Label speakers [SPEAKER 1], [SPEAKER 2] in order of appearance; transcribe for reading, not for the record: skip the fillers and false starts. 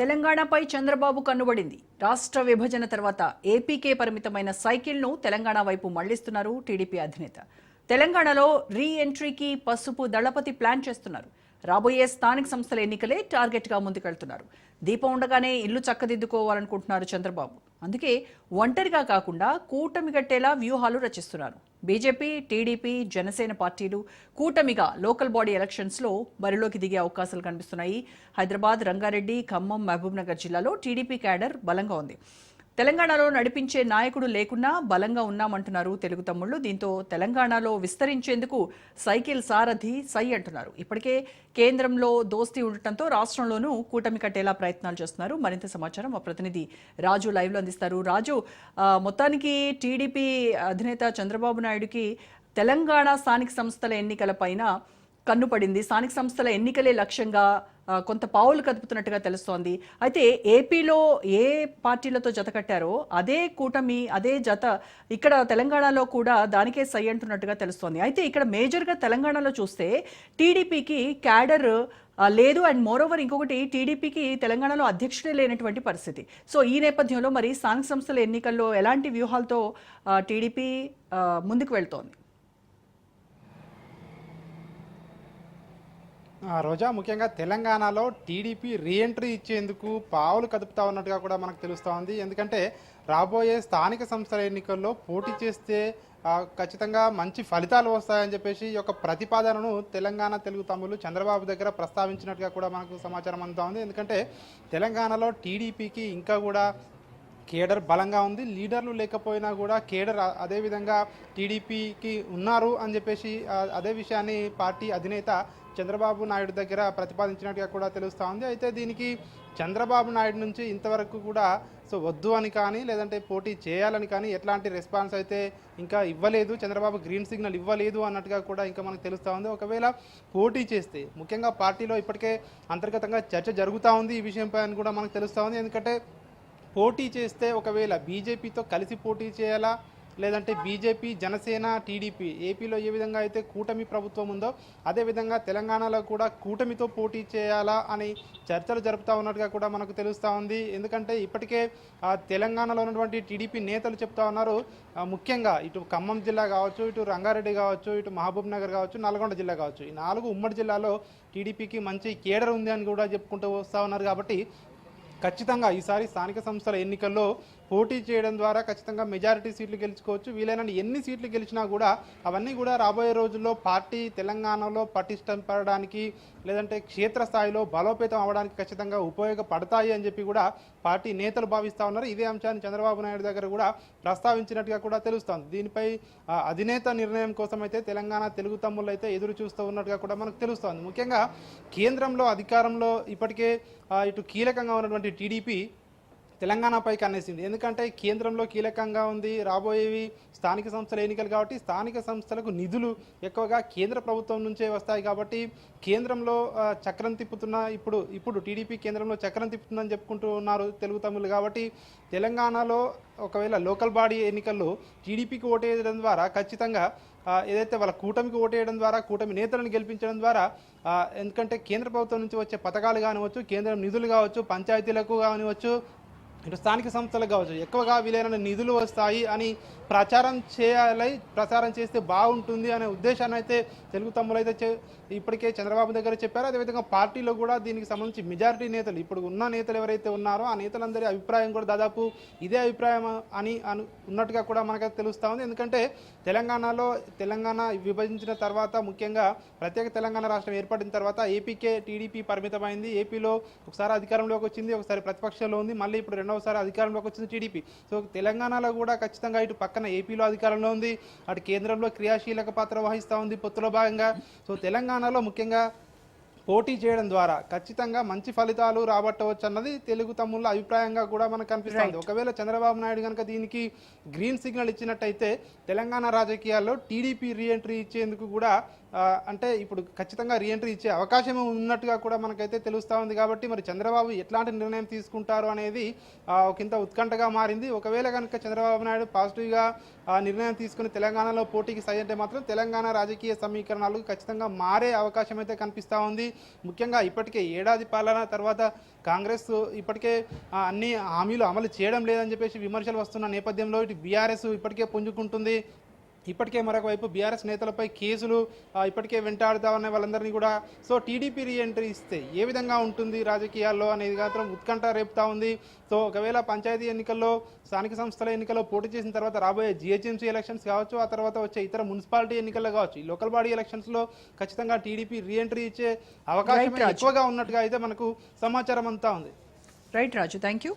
[SPEAKER 1] తెలంగాణపై చంద్రబాబు కన్నుబడింది. రాష్ట్ర విభజన తర్వాత ఏపీకే పరిమితమైన సైకిల్ను తెలంగాణ వైపు మళ్లిస్తున్నారు టీడీపీ అధినేత. తెలంగాణలో రీ ఎంట్రీకి పసుపు దళపతి ప్లాన్ చేస్తున్నారు. రాబోయే స్థానిక సంస్థల ఎన్నికలే టార్గెట్గా ముందుకెళ్తున్నారు. దీపం ఉండగానే ఇల్లు చక్కదిద్దుకోవాలనుకుంటున్నారు చంద్రబాబు. అందుకే ఒంటరిగా కాకుండా కూటమి కట్టేలా వ్యూహాలు రచిస్తున్నారు. బీజేపీ, టీడీపీ, జనసేన పార్టీలు కూటమిగా లోకల్ బాడీ ఎలక్షన్స్లో బరిలోకి దిగే అవకాశాలు కనిపిస్తున్నాయి. హైదరాబాద్, రంగారెడ్డి, ఖమ్మం, మహబూబ్నగర్ జిల్లాలో టీడీపీ క్యాడర్ బలంగా ఉంది. తెలంగాణలో నడిపించే నాయకుడు లేకున్నా బలంగా ఉన్నామంటున్నారు తెలుగు తమ్ముళ్లు. దీంతో తెలంగాణలో విస్తరించేందుకు సైకిల్ సారథి సై అంటున్నారు. ఇప్పటికే కేంద్రంలో దోస్తీ ఉండటంతో రాష్ట్రంలోనూ కూటమి కట్టేలా ప్రయత్నాలు చేస్తున్నారు. మరింత సమాచారం మా ప్రతినిధి రాజు లైవ్లో అందిస్తారు. రాజు, మొత్తానికి టీడీపీ అధినేత చంద్రబాబు నాయుడుకి తెలంగాణ స్థానిక సంస్థల ఎన్నికల పైన కన్నుపడింది. స్థానిక సంస్థల ఎన్నికలే లక్ష్యంగా కొంత పావులు కదుపుతున్నట్టుగా తెలుస్తోంది. అయితే ఏపీలో ఏ పార్టీలతో జత కట్టారో అదే కూటమి, అదే జత ఇక్కడ తెలంగాణలో కూడా దానికే సై అంటున్నట్టుగా తెలుస్తోంది. అయితే ఇక్కడ మేజర్గా తెలంగాణలో చూస్తే టీడీపీకి క్యాడర్ లేదు. అండ్ మోరోవర్ ఇంకొకటి, టీడీపీకి తెలంగాణలో అధ్యక్షుడే లేనటువంటి పరిస్థితి. సో ఈ నేపథ్యంలో మరి స్థానిక సంస్థల ఎన్నికల్లో ఎలాంటి వ్యూహాలతో టీడీపీ ముందుకు వెళ్తోంది?
[SPEAKER 2] రోజా, ముఖ్యంగా తెలంగాణలో టీడీపీ రీఎంట్రీ ఇచ్చేందుకు పావులు కదుపుతా ఉన్నట్టుగా కూడా మనకు తెలుస్తూ ఉంది. ఎందుకంటే రాబోయే స్థానిక సంస్థల ఎన్నికల్లో పోటీ చేస్తే ఖచ్చితంగా మంచి ఫలితాలు వస్తాయని చెప్పేసి ఈ యొక్క ప్రతిపాదనను తెలంగాణ తెలుగు తమ్ముళ్ళు చంద్రబాబు దగ్గర ప్రస్తావించినట్టుగా కూడా మనకు సమాచారం అందుతా ఉంది. ఎందుకంటే తెలంగాణలో టీడీపీకి ఇంకా కూడా కేడర్ బలంగా ఉంది. లీడర్లు లేకపోయినా కూడా కేడర్ అదేవిధంగా టీడీపీకి ఉన్నారు అని చెప్పేసి అదే విషయాన్ని పార్టీ అధినేత చంద్రబాబు నాయుడు దగ్గర ప్రతిపాదించినట్టుగా కూడా తెలుస్తూ ఉంది. అయితే దీనికి చంద్రబాబు నాయుడు నుంచి ఇంతవరకు కూడా వద్దు అని కానీ లేదంటే పోటీ చేయాలని కానీ ఎట్లాంటి రెస్పాన్స్ అయితే ఇంకా ఇవ్వలేదు. చంద్రబాబు గ్రీన్ సిగ్నల్ ఇవ్వలేదు అన్నట్టుగా కూడా ఇంకా మనకు తెలుస్తూ ఉంది. ఒకవేళ పోటీ చేస్తే ముఖ్యంగా పార్టీలో ఇప్పటికే అంతర్గతంగా చర్చ జరుగుతూ ఉంది ఈ విషయంపై అని కూడా మనకు తెలుస్తూ ఉంది. ఎందుకంటే పోటీ చేస్తే ఒకవేళ బీజేపీతో కలిసి పోటీ చేయాలా, లేదంటే బీజేపీ, జనసేన, టీడీపీ ఏపీలో ఏ విధంగా అయితే కూటమి ప్రభుత్వం ఉందో అదేవిధంగా తెలంగాణలో కూడా కూటమితో పోటీ చేయాలా అని చర్చలు జరుపుతూ ఉన్నట్టుగా కూడా మనకు తెలుస్తూ ఉంది. ఎందుకంటే ఇప్పటికే తెలంగాణలో ఉన్నటువంటి టీడీపీ నేతలు చెప్తా ఉన్నారు, ముఖ్యంగా ఇటు ఖమ్మం జిల్లా కావచ్చు, ఇటు రంగారెడ్డి కావచ్చు, ఇటు మహబూబ్ నగర్ కావచ్చు, నల్గొండ జిల్లా కావచ్చు, ఈ 4 ఉమ్మడి జిల్లాలో టీడీపీకి మంచి కేడర్ ఉంది అని కూడా చెప్పుకుంటూ వస్తూ ఉన్నారు. కాబట్టి ఖచ్చితంగా ఈసారి స్థానిక సంస్థల ఎన్నికల్లో పోటీ చేయడం ద్వారా ఖచ్చితంగా మెజారిటీ సీట్లు గెలుచుకోవచ్చు. వీలైనన్ని ఎన్ని సీట్లు గెలిచినా కూడా అవన్నీ కూడా రాబోయే రోజుల్లో పార్టీ తెలంగాణలో పటిష్టం పడడానికి లేదంటే క్షేత్రస్థాయిలో బలోపేతం అవ్వడానికి ఖచ్చితంగా ఉపయోగపడతాయి అని చెప్పి కూడా పార్టీ నేతలు భావిస్తూ ఉన్నారు. ఇదే అంశాన్ని చంద్రబాబు నాయుడు దగ్గర కూడా ప్రస్తావించినట్టుగా కూడా తెలుస్తోంది. దీనిపై అధినేత నిర్ణయం కోసం అయితే తెలంగాణ తెలుగు తమ్ముళ్ళు అయితే ఎదురు చూస్తూ ఉన్నట్టుగా కూడా మనకు తెలుస్తోంది. ముఖ్యంగా కేంద్రంలో అధికారంలో ఇప్పటికే ఇటు కీలకంగా ఉన్నటువంటి టీడీపీ తెలంగాణపై కన్నేసింది. ఎందుకంటే కేంద్రంలో కీలకంగా ఉంది. రాబోయేవి స్థానిక సంస్థల ఎన్నికలు కాబట్టి స్థానిక సంస్థలకు నిధులు ఎక్కువగా కేంద్ర ప్రభుత్వం నుంచే వస్తాయి. కాబట్టి కేంద్రంలో చక్రం తిప్పుతున్న ఇప్పుడు టీడీపీ కేంద్రంలో చక్రం తిప్పుతుందని చెప్పుకుంటూ ఉన్నారు తెలుగు తమ్ముళ్ళు. కాబట్టి తెలంగాణలో ఒకవేళ లోకల్ బాడీ ఎన్నికల్లో టీడీపీకి ఓటేయడం ద్వారా ఖచ్చితంగా ఏదైతే వాళ్ళ కూటమికి ఓటేయడం ద్వారా కూటమి నేతలను గెలిపించడం ద్వారా ఎందుకంటే కేంద్ర ప్రభుత్వం నుంచి వచ్చే పథకాలు కానివచ్చు, కేంద్రం నిధులు కావచ్చు, పంచాయతీలకు కానివచ్చు, ఇటు స్థానిక సంస్థలకు కావచ్చు, ఎక్కువగా వీలైన నిధులు వస్తాయి అని ప్రచారం చేస్తే బాగుంటుంది అనే ఉద్దేశాన్ని అయితే తెలుగు తమ్ములు అయితే ఇప్పటికే చంద్రబాబు దగ్గర చెప్పారు. అదేవిధంగా పార్టీలో కూడా దీనికి సంబంధించి మెజారిటీ నేతలు ఇప్పుడు ఉన్న నేతలు ఎవరైతే ఉన్నారో ఆ నేతలందరి అభిప్రాయం కూడా దాదాపు ఇదే అభిప్రాయం అని ఉన్నట్టుగా కూడా మనకైతే తెలుస్తూ ఉంది. ఎందుకంటే తెలంగాణ విభజించిన తర్వాత ముఖ్యంగా ప్రత్యేక తెలంగాణ రాష్ట్రం ఏర్పడిన తర్వాత ఏపీకే టీడీపీ పరిమితమైంది. ఏపీలో ఒకసారి అధికారంలోకి వచ్చింది, ఒకసారి ప్రతిపక్షంలో ఉంది, మళ్ళీ ఇప్పుడు రెండవసారి అధికారంలోకి వచ్చింది టీడీపీ. సో తెలంగాణలో కూడా ఖచ్చితంగా ఇటు పక్కన ఏపీలో అధికారంలో ఉంది, అటు కేంద్రంలో క్రియాశీలక పాత్ర వహిస్తూ ఉంది పొత్తులో భాగంగా. సో తెలంగాణలో ముఖ్యంగా పోటీ చేయడం ద్వారా ఖచ్చితంగా మంచి ఫలితాలు రాబట్టవచ్చు అన్నది తెలుగు తమ్ముళ్ళ అభిప్రాయంగా కూడా మనకు కనిపిస్తుంది. ఒకవేళ చంద్రబాబు నాయుడు కనుక దీనికి గ్రీన్ సిగ్నల్ ఇచ్చినట్టయితే తెలంగాణ రాజకీయాల్లో టీడీపీ రీఎంట్రీ ఇచ్చేందుకు కూడా అంటే ఇప్పుడు ఖచ్చితంగా రీఎంట్రీ ఇచ్చే అవకాశం ఉన్నట్టుగా కూడా మనకైతే తెలుస్తూ ఉంది. కాబట్టి మరి చంద్రబాబు ఎట్లాంటి నిర్ణయం తీసుకుంటారు అనేది ఒకంత ఉత్కంఠగా మారింది. ఒకవేళ కనుక చంద్రబాబు నాయుడు పాజిటివ్గా నిర్ణయం తీసుకుని తెలంగాణలో పోటీకి సై అంటే మాత్రం తెలంగాణ రాజకీయ సమీకరణాలు ఖచ్చితంగా మారే అవకాశం అయితే కనిపిస్తూ ఉంది. ముఖ్యంగా ఇప్పటికే ఏడాది పాలన తర్వాత కాంగ్రెస్ ఇప్పటికే అన్ని హామీలు అమలు చేయడం లేదని చెప్పేసి విమర్శలు వస్తున్న నేపథ్యంలో ఇటు బీఆర్ఎస్ ఇప్పటికే పుంజుకుంటుంది. ఇప్పటికే మరొక వైపు బీఆర్ఎస్ నేతలపై కేసులు ఇప్పటికే వెంటాడుతా ఉన్న వాళ్ళందరినీ కూడా సో టీడీపీ రీఎంట్రీ ఇస్తే ఏ విధంగా ఉంటుంది రాజకీయాల్లో అనేది మాత్రం ఉత్కంఠ రేపుతా ఉంది. సో ఒకవేళ పంచాయతీ ఎన్నికల్లో స్థానిక సంస్థల ఎన్నికల్లో పోటీ చేసిన తర్వాత రాబోయే జిహెచ్ఎంసీ ఎలక్షన్స్ కావచ్చు, ఆ తర్వాత వచ్చే ఇతర మున్సిపాలిటీ ఎన్నికల్లో కావచ్చు, ఈ లోకల్ బాడీ ఎలక్షన్స్లో ఖచ్చితంగా టీడీపీ రీఎంట్రీ ఇచ్చే అవకాశం ఎక్కువగా ఉన్నట్టుగా అయితే మనకు సమాచారం అంతా ఉంది.
[SPEAKER 1] Right Raju, thank you.